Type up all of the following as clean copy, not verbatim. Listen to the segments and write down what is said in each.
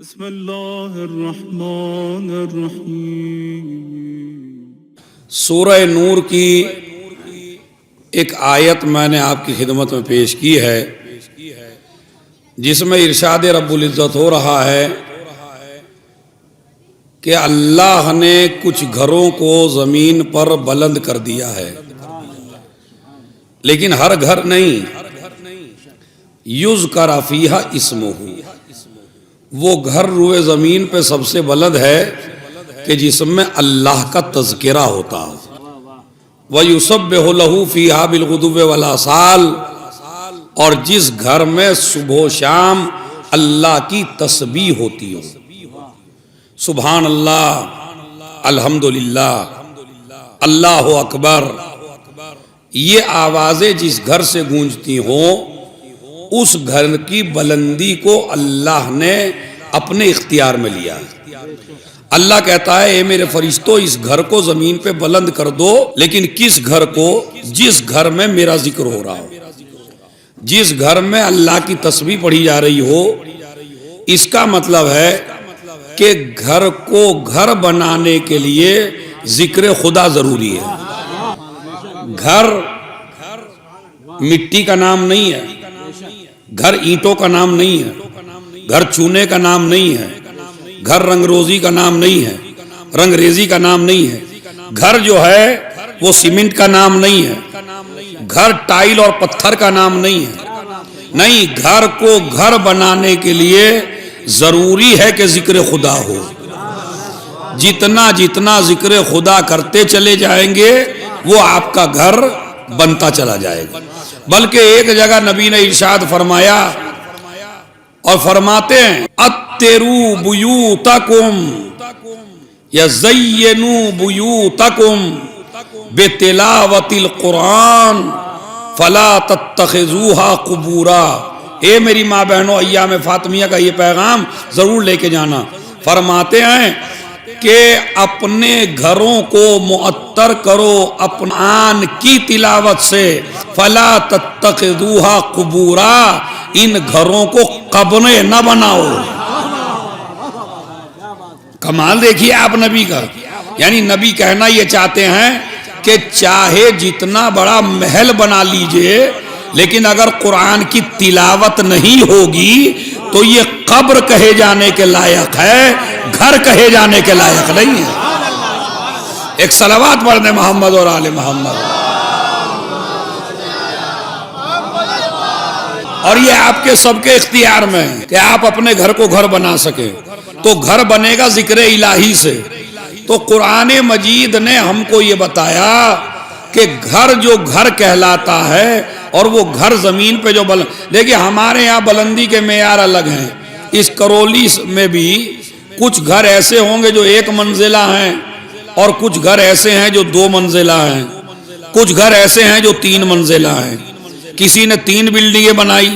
بسم اللہ الرحمن الرحیم۔ سورہ نور کی ایک آیت میں نے آپ کی خدمت میں پیش کی ہے، جس میں ارشاد رب العزت ہو رہا ہے کہ اللہ نے کچھ گھروں کو زمین پر بلند کر دیا ہے، لیکن ہر گھر نہیں۔ یذکر فیہا اسمہ، وہ گھر روئے زمین پہ سب سے بلند ہے کہ جس میں اللہ کا تذکرہ ہوتا ہے۔ وَيُسَبِّحُ لَهُ فِيهَا بِالْغُدُوِّ وَالْآصَالِ، اور جس گھر میں صبح و شام اللہ کی تسبیح ہوتی ہو، سبحان اللہ، الحمدللہ، اللہ اکبر، یہ آوازیں جس گھر سے گونجتی ہوں اس گھر کی بلندی کو اللہ نے اپنے اختیار میں لیا۔ اللہ کہتا ہے اے میرے فرشتوں، اس گھر کو زمین پہ بلند کر دو، لیکن کس گھر کو؟ جس گھر میں میرا ذکر ہو رہا ہو، جس گھر میں اللہ کی تسبیح پڑھی جا رہی ہو۔ اس کا مطلب ہے کہ گھر کو گھر بنانے کے لیے ذکر خدا ضروری ہے۔ گھر مٹی کا نام نہیں ہے، گھر اینٹوں کا نام نہیں ہے، گھر چونے کا نام نہیں ہے، گھر رنگ روزی کا نام نہیں ہے، رنگ ریزی کا نام نہیں ہے، گھر جو ہے وہ سیمنٹ کا نام نہیں ہے، گھر ٹائل اور پتھر کا نام نہیں ہے۔ نہیں، گھر کو گھر بنانے کے لیے ضروری ہے کہ ذکر خدا ہو۔ جتنا جتنا ذکر خدا کرتے چلے جائیں گے وہ آپ کا گھر بنتا چلا جائے گا۔ بلکہ ایک جگہ نبی نے ارشاد فرمایا اور فرماتے ہیں اتروا بیوتکم یزینوا بیوتکم بتلاوت القرآن فلا تتخذوها قبورا۔ اے میری ماں بہنوں، ایام فاطمیہ کا یہ پیغام ضرور لے کے جانا۔ فرماتے ہیں کہ اپنے گھروں کو معطر کرو اپنے قرآن کی تلاوت سے، فلا تتخذوها قبورا، ان گھروں کو قبریں نہ بناؤ۔ کمال دیکھیے آپ نبی کا، یعنی نبی کہنا یہ چاہتے ہیں کہ چاہے جتنا بڑا محل بنا لیجئے، لیکن اگر قرآن کی تلاوت نہیں ہوگی تو یہ قبر کہے جانے کے لائق ہے، گھر کہے جانے کے لائق نہیں ہے۔ ایک صلوات پڑھ دیں محمد اور آل محمد۔ اور یہ آپ کے سب کے اختیار میں ہے کہ آپ اپنے گھر کو گھر بنا سکیں، تو گھر بنے گا ذکر الہی سے۔ تو قرآن مجید نے ہم کو یہ بتایا کہ گھر جو گھر کہلاتا ہے، اور وہ گھر زمین پہ جو دیکھیں ہمارے یہاں بلندی کے معیار الگ ہیں۔ اس کرولی میں بھی کچھ گھر ایسے ہوں گے جو 1 منزلہ ہیں، اور کچھ گھر ایسے ہیں جو 2 منزلہ ہیں، کچھ گھر ایسے ہیں جو 3 منزلہ ہیں۔ کسی نے 3 بلڈنگیں بنائی،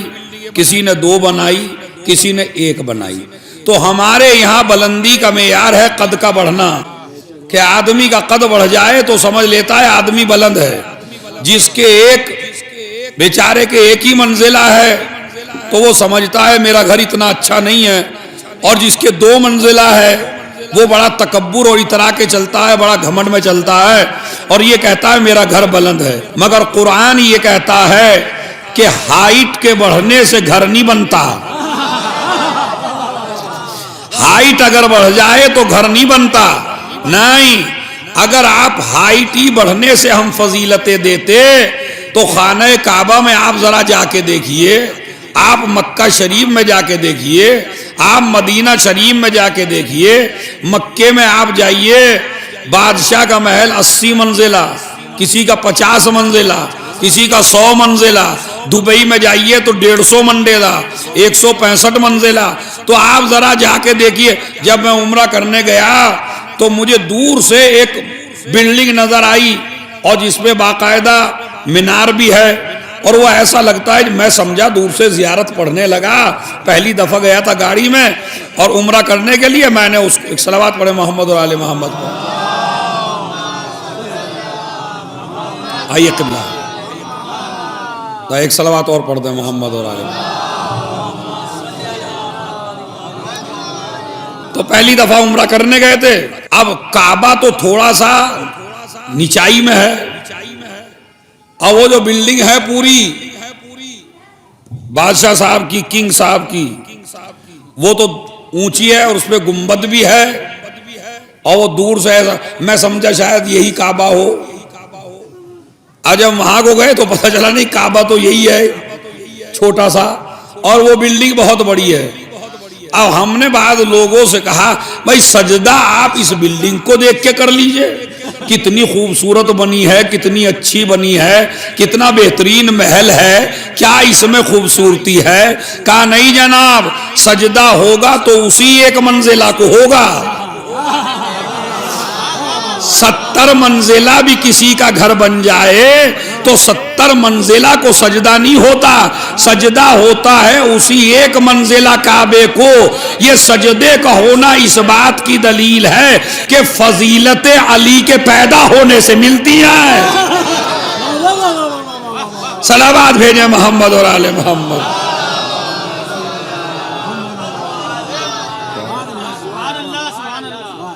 کسی نے 2 بنائی، کسی نے 1 بنائی۔ تو ہمارے یہاں بلندی کا معیار ہے قد کا بڑھنا، کہ آدمی کا قد بڑھ جائے تو سمجھ لیتا ہے آدمی بلند ہے۔ جس کے بیچارے کے 1 ہی منزلہ ہے تو وہ سمجھتا ہے میرا گھر اتنا اچھا نہیں ہے، اور جس کے 2 منزلہ ہے وہ بڑا تکبر اور اترا کے چلتا ہے، بڑا گھمنڈ میں چلتا ہے، اور یہ کہتا ہے میرا گھر بلند ہے۔ مگر قرآن یہ کہتا ہے کہ ہائٹ کے بڑھنے سے گھر نہیں بنتا۔ ہائٹ اگر بڑھ جائے تو گھر نہیں بنتا۔ نہیں، اگر آپ ہائٹ ہی بڑھنے سے ہم فضیلتیں دیتے تو خانہ کعبہ میں آپ ذرا جا کے دیکھیے، آپ مکہ شریف میں جا کے دیکھیے، آپ مدینہ شریف میں جا کے دیکھیے، مکے میں آپ جائیے، بادشاہ کا محل 80 منزلہ، کسی کا 50 منزلہ، کسی کا 100 منزلہ۔ دبئی میں جائیے تو 150 منزلہ، 165 منزلہ۔ تو آپ ذرا جا کے دیکھیے۔ جب میں عمرہ کرنے گیا تو مجھے دور سے ایک بلڈنگ نظر آئی، اور جس پہ باقاعدہ مینار بھی ہے، اور وہ ایسا لگتا ہے میں سمجھا دور سے زیارت پڑھنے لگا۔ پہلی دفعہ گیا تھا گاڑی میں اور عمرہ کرنے کے لیے، میں نے اس کو ایک صلوات پڑھے محمد اور آل محمد کو۔ آئیے قبلہ، ایک صلوات اور پڑھ دیں محمد اور آل محمد۔ تو پہلی دفعہ عمرہ کرنے گئے تھے. اب کعبہ تو تھوڑا سا نچائی میں ہے اور وہ جو بلڈنگ ہے پوری بادشاہ صاحب کی, کنگ صاحب کی, وہ تو اونچی ہے اور اس پہ گنبد بھی ہے اور وہ دور سے ایسا میں سمجھا شاید یہی کعبہ ہو. جب وہاں کو گئے تو پتہ چلا نہیں کعبہ تو یہی ہے چھوٹا سا اور وہ بلڈنگ بہت بڑی ہے. اب ہم نے بعض لوگوں سے کہا بھائی سجدہ آپ اس بلڈنگ کو دیکھ کے کر لیجئے, کتنی خوبصورت بنی ہے, کتنی اچھی بنی ہے, کتنا بہترین محل ہے, کیا اس میں خوبصورتی ہے. کہا نہیں جناب, سجدہ ہوگا تو اسی ایک منزلہ کو ہوگا. 70 منزلہ بھی کسی کا گھر بن جائے تو 70 منزلہ کو سجدہ نہیں ہوتا, سجدہ ہوتا ہے اسی ایک منزلہ کعبے کو. یہ سجدے کا ہونا اس بات کی دلیل ہے کہ فضیلت علی کے پیدا ہونے سے ملتی ہے. صلوات بھیجیں محمد اور آل محمد.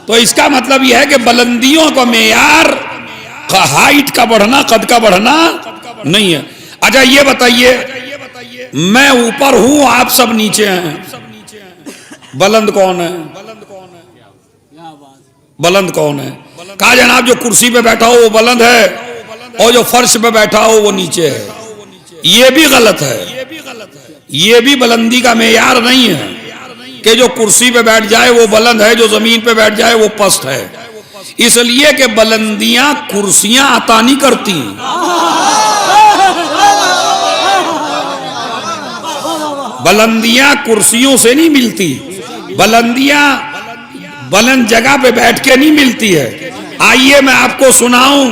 تو اس کا مطلب یہ ہے کہ بلندیوں کا معیار ہائٹ کا بڑھنا, قد کا بڑھنا نہیں ہے. اچھا یہ بتائیے, میں اوپر ہوں آپ سب نیچے ہیں, بلند کون ہے؟ بلند کون ہے؟ کہا جناب جو کرسی پہ بیٹھا ہو وہ بلند ہے اور جو فرش پہ بیٹھا ہو وہ نیچے ہے. یہ بھی غلط ہے, یہ بھی بلندی کا معیار نہیں ہے کہ جو کرسی پہ بیٹھ جائے وہ بلند ہے, جو زمین پہ بیٹھ جائے وہ پست ہے. اس لیے کہ بلندیاں کرسیاں عطا نہیں کرتی. بلندیاں کرسیوں سے نہیں ملتی, بلندیاں بلند جگہ پہ بیٹھ کے نہیں ملتی ہے. آئیے میں آپ کو سناؤں,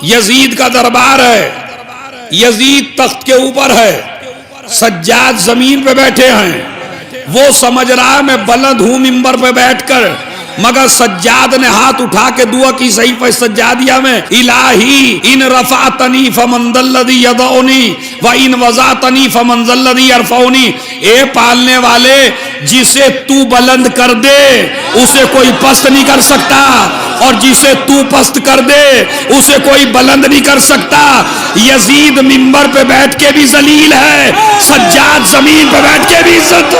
یزید کا دربار ہے, یزید تخت کے اوپر ہے, سجاد زمین پہ بیٹھے ہیں. وہ سمجھ رہا ہے میں بلند ہوں ممبر پہ بیٹھ کر, مگر سجاد نے ہاتھ اٹھا کے دعا کی صحیفہ سجادیہ میں, الہی ان رفعتنی فمن ذا الذی یضعنی وان وضعتنی فمن ذا الذی یرفعنی. اے پالنے والے, جسے تو بلند کر دے اسے کوئی پست نہیں کر سکتا, اور جسے تو پست کر دے اسے کوئی بلند نہیں کر سکتا. یزید ممبر پہ بیٹھ کے بھی ذلیل ہے, سجاد زمین پہ بیٹھ کے بھی عزت.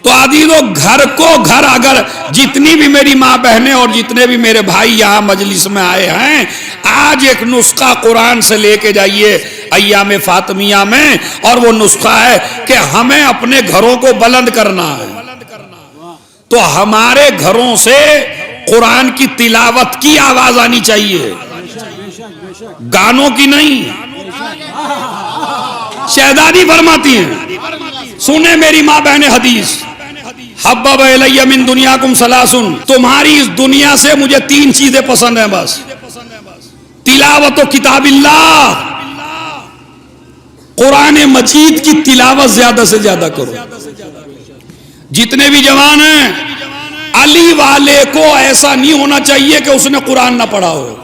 تو عزیزو, گھر کو گھر, اگر جتنی بھی میری ماں بہنیں اور جتنے بھی میرے بھائی یہاں مجلس میں آئے ہیں, آج ایک نسخہ قرآن سے لے کے جائیے ایام فاطمیہ میں, اور وہ نسخہ ہے کہ ہمیں اپنے گھروں کو بلند کرنا ہے. تو ہمارے گھروں سے قرآن کی تلاوت کی آواز آنی چاہیے, گانوں کی نہیں. شہزادی فرماتی ہیں, سنیں میری ماں بہن حدیث, حبب الی من دنیاکم ثلاثن, تمہاری اس دنیا سے مجھے 3 چیزیں پسند ہیں بس. تلاوت و کتاب اللہ, قرآن مجید کی تلاوت زیادہ سے زیادہ کرو. جتنے بھی جوان ہیں, علی والے کو ایسا نہیں ہونا چاہیے کہ اس نے قرآن نہ پڑھا ہو.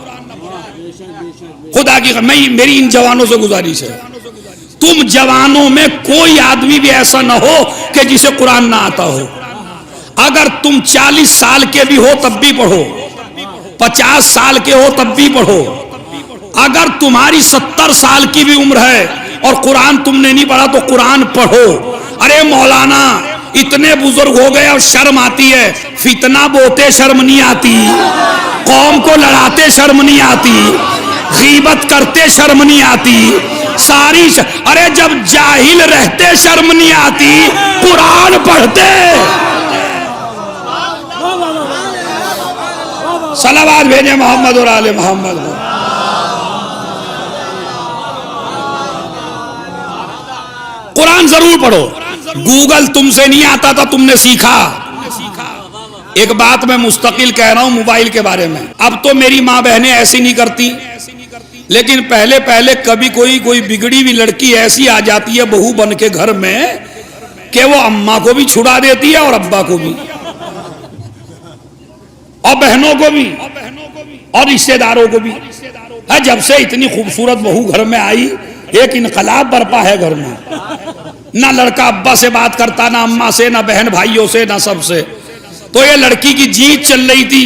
خدا کی میری ان جوانوں سے گزارش ہے, تم جوانوں میں کوئی آدمی بھی ایسا نہ ہو کہ جسے قرآن نہ آتا ہو. اگر تم 40 سال کے بھی ہو تب بھی پڑھو, 50 سال کے ہو تب بھی پڑھو. اگر تمہاری 70 سال کی بھی عمر ہے اور قرآن تم نے نہیں پڑھا تو قرآن پڑھو. ارے مولانا اتنے بزرگ ہو گئے اور شرم آتی ہے, فتنہ بوتے شرم نہیں آتی, قوم کو لڑاتے شرم نہیں آتی, غیبت کرتے شرم نہیں آتی, ساری ارے جب جاہل رہتے شرم نہیں آتی, قرآن پڑھتے. صلوات بھیجیں محمد اور آل محمد. قرآن ضرور پڑھو. گوگل تم سے نہیں آتا تھا, تم نے سیکھا. ایک بات میں مستقل کہہ رہا ہوں موبائل کے بارے میں, اب تو میری ماں بہنیں ایسی نہیں کرتی, لیکن پہلے کبھی کوئی بگڑی ہوئی لڑکی ایسی آ جاتی ہے بہو بن کے گھر میں کہ وہ اماں کو بھی چھڑا دیتی ہے اور ابا کو بھی. اور بہنوں کو بھی اور رشتے داروں کو بھی. جب سے اتنی خوبصورت بہو گھر میں آئی ایک انقلاب برپا ہے گھر میں. نہ لڑکا ابا سے بات کرتا، نہ اماں سے، نہ بہن بھائیوں سے، نہ سب سے. تو یہ لڑکی کی جیت چل رہی تھی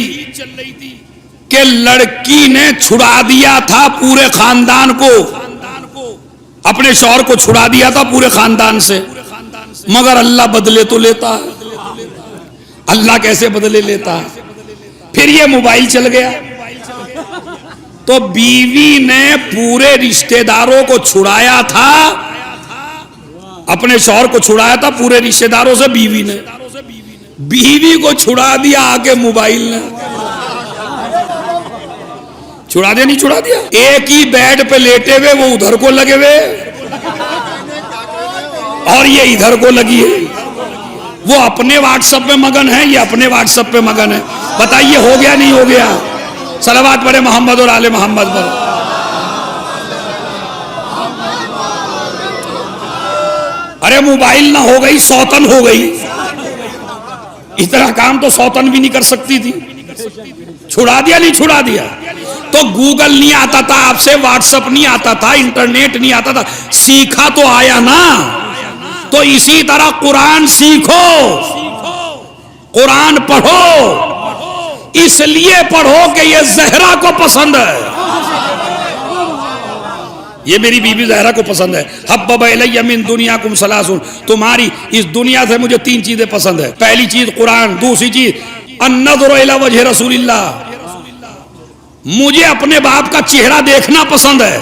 کہ لڑکی نے چھڑا دیا تھا پورے خاندان کو، اپنے شوہر کو چھڑا دیا تھا پورے خاندان سے. مگر اللہ بدلے تو لیتا ہے. اللہ کیسے بدلے لیتا ہے؟ پھر یہ موبائل چل گیا تو بیوی نے پورے رشتہ داروں کو چھڑایا تھا، اپنے شوہر کو چھڑایا تھا پورے رشتہ داروں سے. بیوی کو چھڑا دیا آگے موبائل نے. چھڑا دیا نہیں چھڑا دیا؟ ایک ہی بیڈ پہ لیٹے ہوئے وہ ادھر کو لگے ہوئے اور یہ ادھر کو لگی ہے. وہ اپنے واٹس ایپ پہ مگن ہے، یہ اپنے واٹس ایپ پہ مگن ہے. بتائیے ہو گیا نہیں ہو گیا؟ صلوات پڑھے محمد اور آل محمد پر. ارے موبائل نہ ہو گئی سوتن ہو گئی. اتنا کام تو سوتن بھی نہیں کر سکتی تھی. چھڑا دیا نہیں چھڑا دیا؟ تو گوگل نہیں آتا تھا آپ سے، واٹس ایپ نہیں آتا تھا، انٹرنیٹ نہیں آتا تھا، سیکھا تو آیا نا. تو اسی طرح قرآن سیکھو، قرآن پڑھو. اس لیے پڑھو کہ یہ زہرا کو پسند ہے. یہ میری بیوی زہرا کو پسند ہے. حبب الی من دنیاکم ثلاث، تمہاری اس دنیا سے مجھے 3 چیزیں پسند ہے. پہلی چیز قرآن، دوسری چیز النظر الی وجہ رسول اللہ، مجھے اپنے باپ کا چہرہ دیکھنا پسند ہے.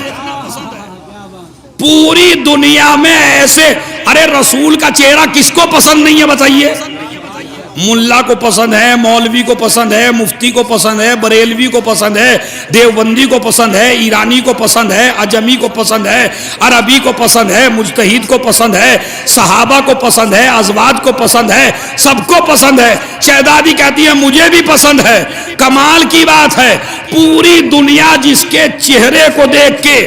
پوری دنیا میں ایسے، ارے رسول کا چہرہ کس کو پسند نہیں ہے بتائیے؟ ملا کو پسند ہے، مولوی کو پسند ہے، مفتی کو پسند ہے، بریلوی کو پسند ہے، دیوبندی کو پسند ہے، ایرانی کو پسند ہے، عجمی کو پسند ہے، عربی کو پسند ہے، مجتہد کو پسند ہے، صحابہ کو پسند ہے، ازواج کو پسند ہے، سب کو پسند ہے. شہزادی کہتی ہے مجھے بھی پسند ہے. کمال کی بات ہے پوری دنیا جس کے چہرے کو دیکھ کے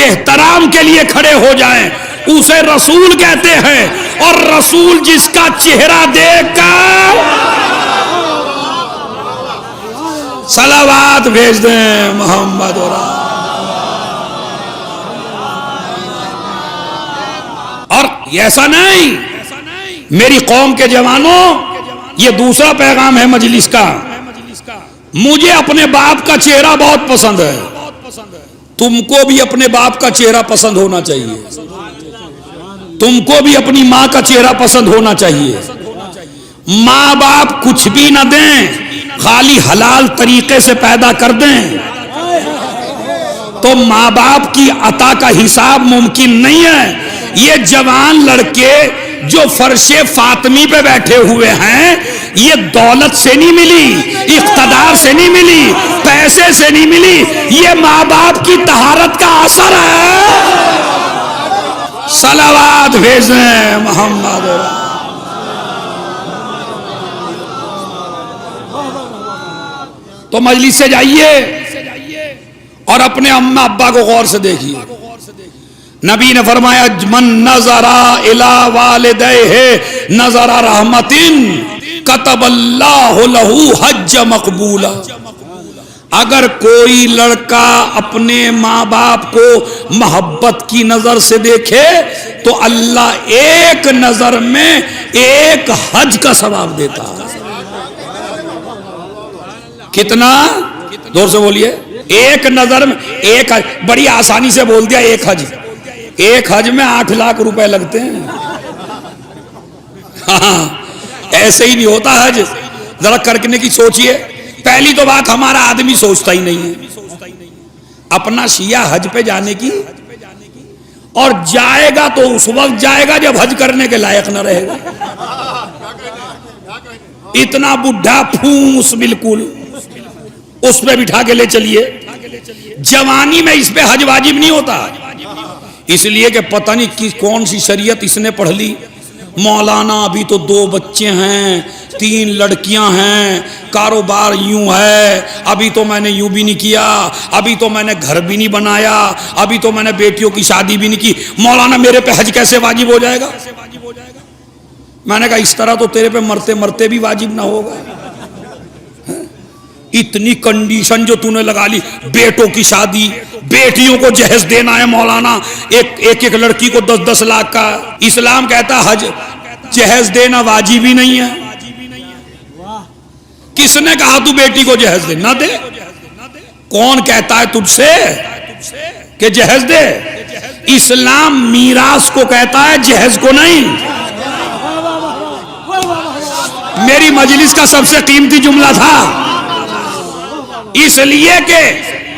احترام کے لیے کھڑے ہو جائیں اسے رسول کہتے ہیں. اور رسول جس کا چہرہ دیکھ کر صلوات بھیج دیں محمد اور ایسا نہیں. میری قوم کے جوانوں، یہ دوسرا پیغام ہے مجلس کا. مجھے اپنے باپ کا چہرہ بہت پسند ہے. تم کو بھی اپنے باپ کا چہرہ پسند ہونا چاہیے. تم کو بھی اپنی ماں کا چہرہ پسند ہونا چاہیے. ماں باپ کچھ بھی نہ دیں، خالی حلال طریقے سے پیدا کر دیں تو ماں باپ کی عطا کا حساب ممکن نہیں ہے. یہ جوان لڑکے جو فرش فاطمی پہ بیٹھے ہوئے ہیں، یہ دولت سے نہیں ملی، اقتدار سے نہیں ملی، پیسے سے نہیں ملی، یہ ماں باپ کی طہارت کا اثر ہے. صلوات بھیجیں محمد. تو مجلس سے جائیے اور اپنے اماں ابا کو غور سے دیکھیے. نبی نے فرمایا من نظر الی والدیہ نظر رحمت کتب اللہ لہ حج مقبولا. اگر کوئی لڑکا اپنے ماں باپ کو محبت کی نظر سے دیکھے تو اللہ ایک نظر میں ایک حج کا ثواب دیتا ہے. کتنا؟ زور سے بولیے. ایک نظر میں ایک حج. بڑی آسانی سے بول دیا ایک حج. ایک حج میں 8 لاکھ روپے لگتے ہیں. ہاں ایسے ہی نہیں ہوتا حج. ذرا کرنے کی سوچئے. پہلی تو بات ہمارا آدمی سوچتا ہی نہیں ہے اپنا شیعہ حج پہ جانے کی، اور جائے گا تو اس وقت جائے گا جب حج کرنے کے لائق نہ رہے گا. اتنا بڈھا پھوس بالکل اس پہ بٹھا کے لے چلیے. جوانی میں اس پہ حج واجب نہیں ہوتا، اس لیے کہ پتہ نہیں کون سی شریعت اس نے پڑھ لی. مولانا ابھی تو 2 بچے ہیں، 3 لڑکیاں ہیں، کاروبار یوں ہے، ابھی تو میں نے یوں بھی نہیں کیا، ابھی تو میں نے گھر بھی نہیں بنایا، ابھی تو میں نے بیٹیوں کی شادی بھی نہیں کی. مولانا میرے پہ حج کیسے واجب ہو جائے گا؟ میں نے کہا اس طرح تو تیرے پہ مرتے مرتے بھی واجب نہ ہوگا. اتنی کنڈیشن جو تُو نے لگا لی، بیٹوں کی شادی، بیٹیوں کو جہیز دینا ہے مولانا، ایک لڑکی کو 10 لاکھ کا. اسلام کہتا ہے حج جہیز دینا واجب ہی نہیں ہے. کس نے کہا تو بیٹی کو جہیز دے؟ نہ دے. کون کہتا ہے تجھ سے کہ جہیز دے؟ اسلام میراث کو کہتا ہے، جہیز کو نہیں. میری مجلس کا سب سے قیمتی جملہ تھا، اس لیے کہ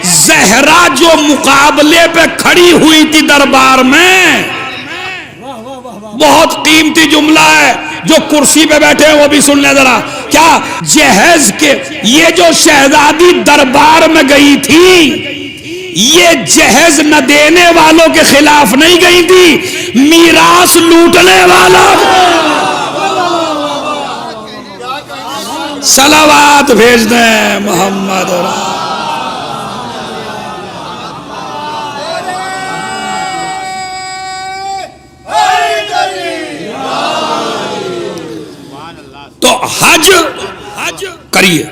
زہرا جو مقابلے پہ کھڑی ہوئی تھی دربار میں، بہت قیمتی جملہ ہے، جو کرسی پہ بیٹھے ہیں وہ بھی سن لیں ذرا. کیا جہیز کے یہ جو شہزادی دربار میں گئی تھی، یہ جہیز نہ دینے والوں کے خلاف نہیں گئی تھی، میراث لوٹنے والوں. صلوات بھیج دیں محمد. تو حج کریے،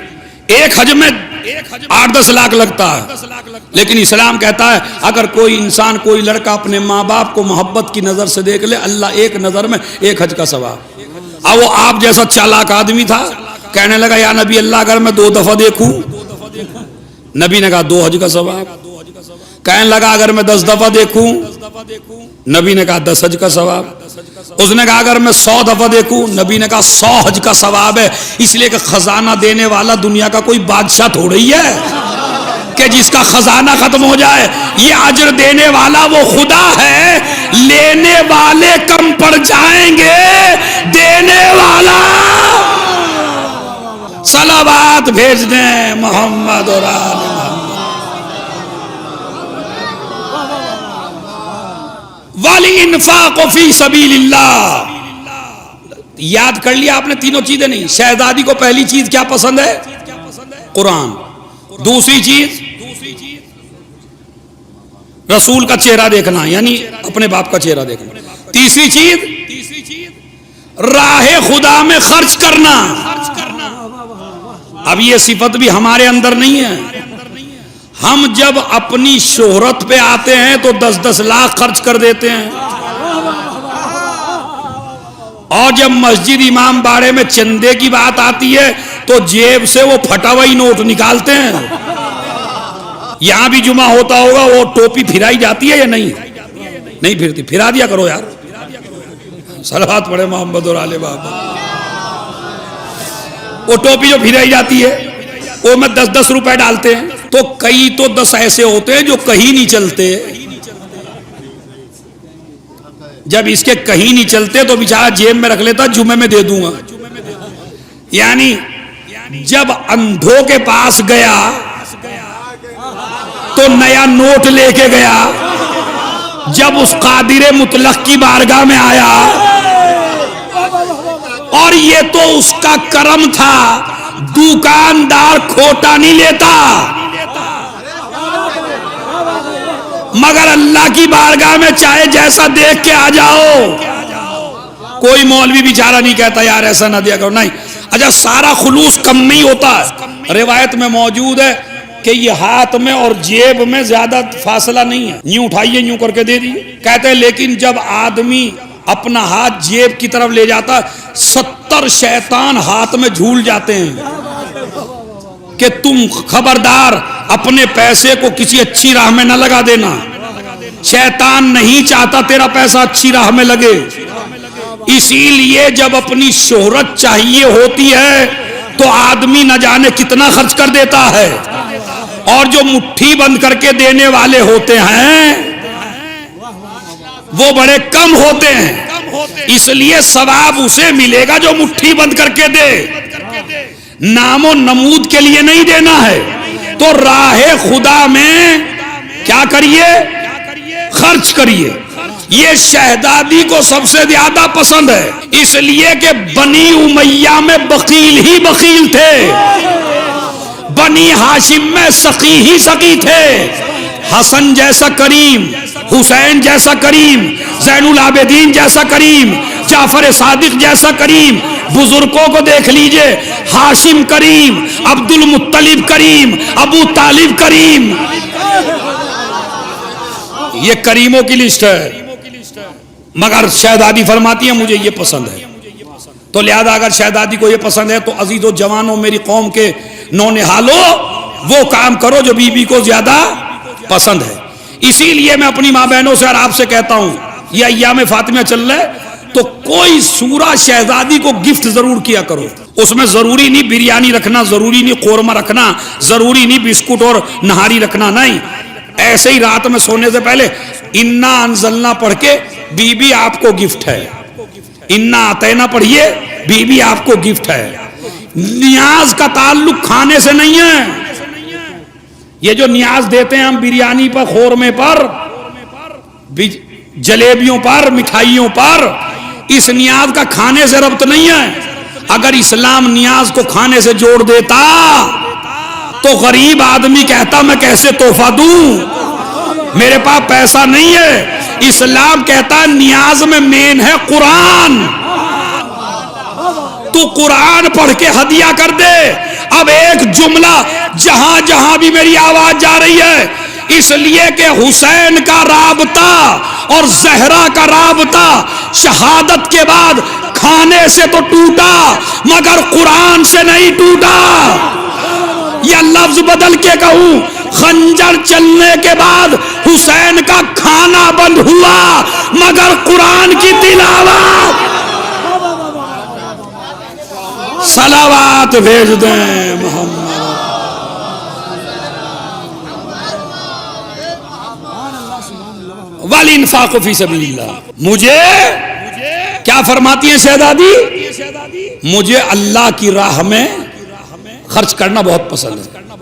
ایک حج میں 8-10 لاکھ لگتا ہے، لیکن اسلام کہتا ہے اگر کوئی انسان، کوئی لڑکا اپنے ماں باپ کو محبت کی نظر سے دیکھ لے، اللہ ایک نظر میں ایک حج کا ثواب. اب وہ آپ جیسا چالاک آدمی تھا، کہنے لگا یا نبی اللہ اگر میں 2 دفعہ دیکھوں، نبی نے کہا 2 حج کا ثواب. کہنے لگا اگر میں 10 دفعہ دیکھوں، نبی نے کہا 10 حج کا ثواب. اس نے کہا اگر میں 100 دفعہ دیکھوں، نبی نے کہا 100 حج کا ثواب ہے. اس لیے کہ خزانہ دینے والا دنیا کا کوئی بادشاہ تھوڑی ہے کہ جس کا خزانہ ختم ہو جائے. یہ اجر دینے والا وہ خدا ہے، لینے والے کم پڑ جائیں گے، دینے والا. صلوات بھیج دیں محمد اور آل محمد. وَالْإِنفَاقُ فِي سَبِيلِ اللَّهِ. یاد کر لیا آپ نے تینوں چیزیں نہیں. شہزادی کو پہلی چیز کیا پسند ہے؟ قرآن. دوسری چیز رسول کا چہرہ دیکھنا، یعنی اپنے باپ کا چہرہ دیکھنا. تیسری چیز راہ خدا میں خرچ کرنا. اب یہ صفت بھی ہمارے اندر نہیں ہے. ہم جب اپنی شہرت پہ آتے ہیں تو 10-10 لاکھ خرچ کر دیتے ہیں، اور جب مسجد امام باڑے میں چندے کی بات آتی ہے تو جیب سے وہ پھٹا ہوا ہی نوٹ نکالتے ہیں. یہاں بھی جمعہ ہوتا ہوگا، وہ ٹوپی پھرائی جاتی ہے یا نہیں؟ نہیں پھرتی، پھرا دیا کرو یار. صلوات پڑھے محمد اور آل بابا. وہ ٹوپی جو پھرائی جاتی ہے وہ میں 10-10 روپے ڈالتے ہیں، تو کئی تو 10 ایسے ہوتے ہیں جو کہیں نہیں چلتے. جب اس کے کہیں نہیں چلتے تو بیچارہ جیب میں رکھ لیتا، جمعے میں دے دوں گا. یعنی جب اندھوں کے پاس گیا تو نیا نوٹ لے کے گیا، جب اس قادر مطلق کی بارگاہ میں آیا، اور یہ تو اس کا کرم تھا، دکاندار کھوٹا نہیں لیتا، مگر اللہ کی بارگاہ میں چاہے جیسا دیکھ کے آ جاؤ. کوئی مولوی بیچارہ نہیں کہتا یار ایسا نہ دیا کرو، نہیں. اچھا سارا خلوص کم نہیں ہوتا ہے. روایت میں موجود ہے کہ یہ ہاتھ میں اور جیب میں زیادہ فاصلہ نہیں ہے، یوں اٹھائیے یوں کر کے دے دیے. کہتے ہیں لیکن جب آدمی اپنا ہاتھ جیب کی طرف لے جاتا 70 شیطان ہاتھ میں جھول جاتے ہیں کہ تم خبردار اپنے پیسے کو کسی اچھی راہ میں نہ لگا دینا. شیطان نہیں چاہتا تیرا پیسہ اچھی راہ میں لگے. اسی لیے جب اپنی شہرت چاہیے ہوتی ہے تو آدمی نہ جانے کتنا خرچ کر دیتا ہے، اور جو مٹھی بند کر کے دینے والے ہوتے ہیں وہ بڑے کم ہوتے ہیں. اس لیے ثواب اسے ملے گا جو مٹھی بند کر کے دے. نام و نمود کے لیے نہیں دینا ہے. تو راہ خدا میں کیا کریے؟ خرچ کریے. یہ شہزادی کو سب سے زیادہ پسند ہے، اس لیے کہ بنی امیہ میں بخیل ہی بخیل تھے، بنی ہاشم میں سخی ہی سخی تھے. حسن جیسا کریم، حسین جیسا کریم، زین العابدین جیسا کریم، جعفر صادق جیسا کریم، بزرگوں کو دیکھ لیجئے، ہاشم کریم، عبد المطلب کریم، ابو طالب کریم، یہ کریموں کی لسٹ ہے، مگر شہزادی فرماتی ہیں مجھے یہ پسند ہے۔ تو لہذا اگر شہزادی کو یہ پسند ہے تو عزیز و جوانوں، میری قوم کے نونہالوں، وہ کام کرو جو بی بی کو زیادہ پسند ہے۔ اسی لیے میں اپنی ماں بہنوں سے اور آپ سے کہتا ہوں، یہ ایام فاطمہ چل رہے تو کوئی سورہ شہزادی کو گفٹ ضرور کیا کرو۔ اس میں ضروری نہیں بریانی رکھنا، ضروری نہیں قورمہ رکھنا، ضروری نہیں بسکٹ اور نہاری رکھنا، نہیں، ایسے ہی رات میں سونے سے پہلے انا انزلنا پڑھ کے بی بی آپ کو گفٹ ہے، انا اعطینا پڑھیے، بی بی آپ کو گفٹ ہے۔ نیاز کا تعلق کھانے سے نہیں ہے۔ یہ جو نیاز دیتے ہیں ہم بریانی پر، خورمے پر، جلیبیوں پر، مٹھائیوں پر، اس نیاز کا کھانے سے ربط نہیں ہے۔ اگر اسلام نیاز کو کھانے سے جوڑ دیتا تو غریب آدمی کہتا میں کیسے تحفہ دوں، میرے پاس پیسہ نہیں ہے۔ اسلام کہتا ہے نیاز میں مین ہے قرآن، تو قرآن پڑھ کے ہدیہ کر دے۔ اب ایک جملہ جہاں جہاں بھی میری آواز جا رہی ہے، اس لیے کہ حسین کا رابطہ اور زہرا کا رابطہ شہادت کے بعد کھانے سے تو ٹوٹا مگر قرآن سے نہیں ٹوٹا۔ یا لفظ بدل کے کہوں، خنجر چلنے کے بعد حسین کا کھانا بند ہوا مگر قرآن کی تلاوت۔ صلوات بھیج دیں محمد۔ والانفاق فی سبیل اللہ، مجھے کیا فرماتی ہیں شہزادی؟ مجھے اللہ کی راہ میں خرچ کرنا بہت پسند ہے۔